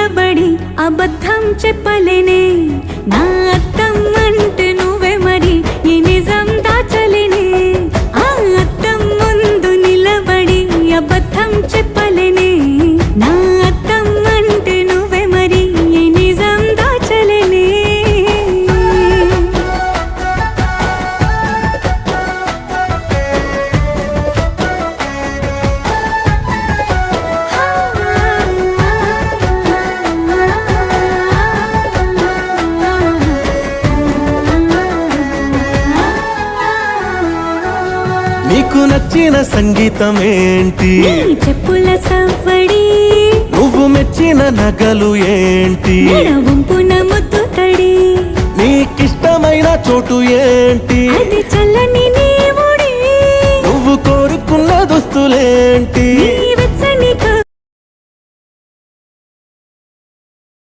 నిలబడి అబద్ధం చెప్పలేనే నా అద్దం అంటే నువ్వే మరి ఈ నిజం దాచలేనే ఆ అద్దం ముందు నిలబడి అబద్ధం చెప్పలేనే నా అద్దం అంటే నువ్వే మరి ఈ నిజం దాచలేనే నీకు నచ్చిన సంగీతం ఏంటి నీ చెప్పుల సవ్వడి నువ్వు మెచ్చిన నగలు ఏంటి వంపున ముద్దు తడి నీకిష్టమైన చోటు ఏంటి అది చల్లని